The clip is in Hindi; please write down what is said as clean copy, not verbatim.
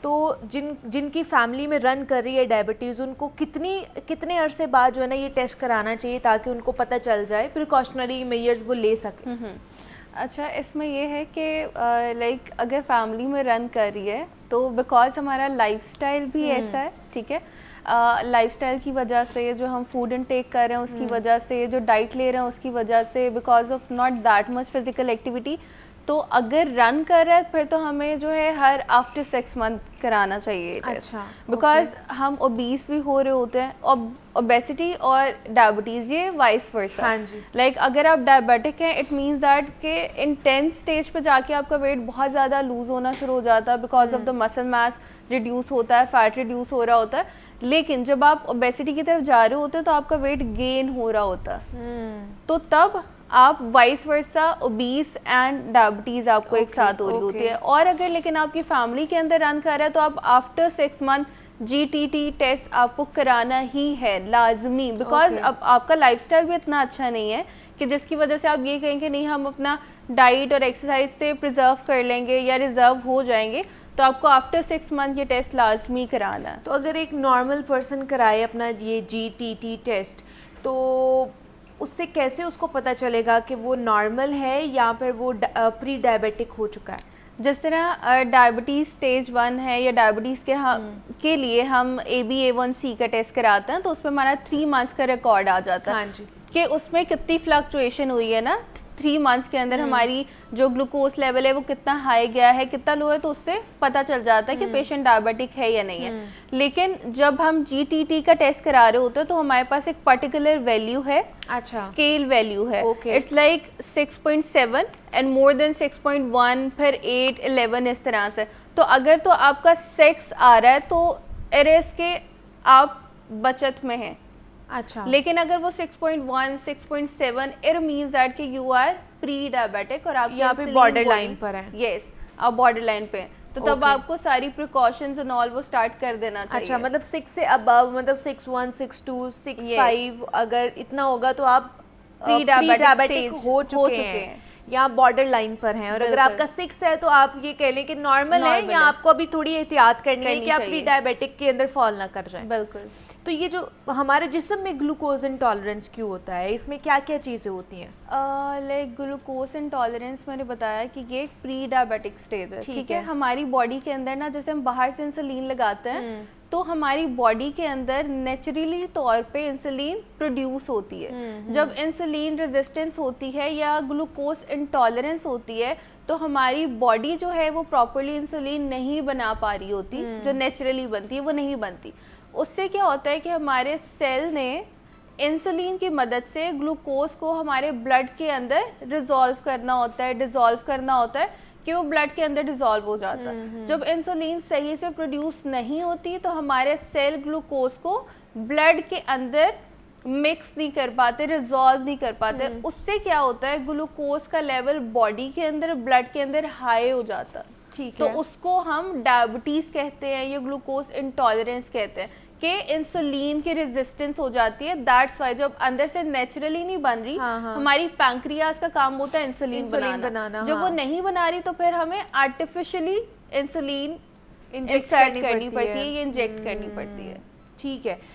तो जिनकी फैमिली में रन कर रही है डायबिटीज़, उनको कितने अरसे बाद जो है ना ये टेस्ट कराना चाहिए ताकि उनको पता चल जाए, प्रिकॉशनरी मेजर्स वो ले सकें? अच्छा, इसमें ये है कि लाइक अगर फैमिली में रन कर रही है तो बिकॉज हमारा लाइफस्टाइल भी ऐसा है, ठीक है, लाइफस्टाइल की वजह से, जो हम फूड इनटेक कर रहे हैं उसकी वजह से, जो डाइट ले रहे हैं उसकी वजह से, because of not that much physical activity, तो अगर रन कर रहा है फिर तो हमें जो है हर आफ्टर 6 मंथ कराना चाहिए टेस्ट। अच्छा, बिकॉज हम ओबीस भी हो रहे होते हैं, और ओबेसिटी और डायबिटीज़ ये वाइस वर्सा। हाँ जी। लाइक अगर आप डायबिटिक हैं, इट मीन्स दैट कि इंटेंस स्टेज पे जाके आपका वेट बहुत ज़्यादा लूज होना शुरू हो जाता है, because of the muscle mass reduce होता है, फैट रिड्यूस हो रहा होता है। लेकिन जब आप ओबेसिटी की तरफ जा रहे होते हैं तो आपका वेट गेन हो रहा होता है, तो तब आप vice versa obese and diabetes आपको एक साथ हो रही होती है। और अगर लेकिन आपकी फैमिली के अंदर रन कर रहा है तो आप आफ्टर 6 मंथ जीटीटी टेस्ट आपको कराना ही है लाजमी, बिकॉज अब आपका लाइफस्टाइल भी इतना अच्छा नहीं है कि जिसकी वजह से आप ये कहें कि नहीं हम अपना डाइट और एक्सरसाइज से प्रिजर्व कर लेंगे या रिजर्व हो जाएंगे, तो आपको आफ्टर 6 मंथ ये टेस्ट लाजमी कराना है। तो अगर एक नॉर्मल पर्सन कराए अपना ये जीटीटी टेस्ट, तो उससे कैसे उसको पता चलेगा कि वो नॉर्मल है या फिर वो प्री डायबिटिक हो चुका है? जिस तरह डायबिटीज़ स्टेज 1 है या डायबिटीज़ के लिए हम AB1C का टेस्ट कराते हैं, तो उसमें हमारा 3 मंथ्स का रिकॉर्ड आ जाता है। हाँ जी। कि उसमें कितनी फ्लक्चुएशन हुई है ना 3 मंथ्स के अंदर, हमारी जो ग्लूकोज लेवल है वो कितना हाई गया है, कितना लो है, तो उससे पता चल जाता है कि पेशेंट डायबिटिक है या नहीं है। लेकिन जब हम जीटीटी का टेस्ट करा रहे होते हैं तो हमारे पास एक पर्टिकुलर वैल्यू है, अच्छा, स्केल वैल्यू है, Okay. It's like 6.7 and more than 6.1, फिर 8, 11 इस तरह से। तो अगर तो आपका 6 आ रहा है तो एरएस के आप बचत में हैं। अच्छा, लेकिन अगर वो 6.1, 6.7, इट मींस दैट कि यू आर प्री डायबिटिक और आप यहाँ पे बॉर्डर लाइन पर है। यस, आप बॉर्डर लाइन पे हैं, तो तब Okay. आपको सारी प्रिकॉशंस एंड ऑल वो स्टार्ट कर देना चाहिए। अच्छा, मतलब 6 से अबव, मतलब 6.1, 6.2, 6.5 अगर इतना होगा तो आप प्री डायबिटिक stage हो चुके हैं या बॉर्डर लाइन पर हैं। और अगर आपका 6 है तो आप ये कह लें कि नॉर्मल है, या आपको अभी थोड़ी एहतियात करनी है कि आप प्री डायबिटिक के अंदर फॉल ना कर जाएं। बिल्कुल। तो ये जो हमारे जिस्म में ग्लूकोज इंटॉलरेंस क्यों होता है, इसमें क्या क्या चीज़ें होती हैं? लाइक ग्लूकोज इंटॉलरेंस मैंने बताया कि ये एक प्री डायबिटिक स्टेज है, ठीक है। हमारी बॉडी के अंदर ना, जैसे हम बाहर से इंसुलिन लगाते हैं तो हमारी बॉडी के अंदर नेचुरली तौर पे इंसुलिन प्रोड्यूस होती है। जब इंसुलिन रेजिस्टेंस होती है या ग्लूकोज इंटॉलरेंस होती है तो हमारी बॉडी जो है वो प्रॉपरली इंसुलिन नहीं बना पा रही होती, जो नेचुरली बनती है वो नहीं बनती। उससे क्या होता है कि हमारे सेल ने इंसुलिन की मदद से ग्लूकोज को हमारे ब्लड के अंदर डिज़ोल्व करना होता है, डिज़ोल्व करना होता है कि वो ब्लड के अंदर डिज़ोल्व हो जाता है। जब इंसुलिन सही से प्रोड्यूस नहीं होती तो हमारे सेल ग्लूकोज को ब्लड के अंदर मिक्स नहीं कर पाते, रिजॉल्व नहीं कर पाते। उससे क्या होता है, ग्लूकोज का लेवल बॉडी के अंदर, ब्लड के अंदर हाई हो जाता है। ठीक है, तो उसको हम डायबिटीज़ कहते हैं या ग्लूकोज इंटॉलरेंस कहते हैं कि इंसुलिन की रेजिस्टेंस हो जाती है। दैट्स वाई जब अंदर से नेचुरली नहीं बन रही, हमारी पैंक्रियाज का काम होता है इंसुलिन बनाना। जब वो नहीं बना रही तो फिर हमें आर्टिफिशियली इंसुलिन इंजेक्ट करनी पड़ती है या इंजेक्ट करनी पड़ती है। ठीक है।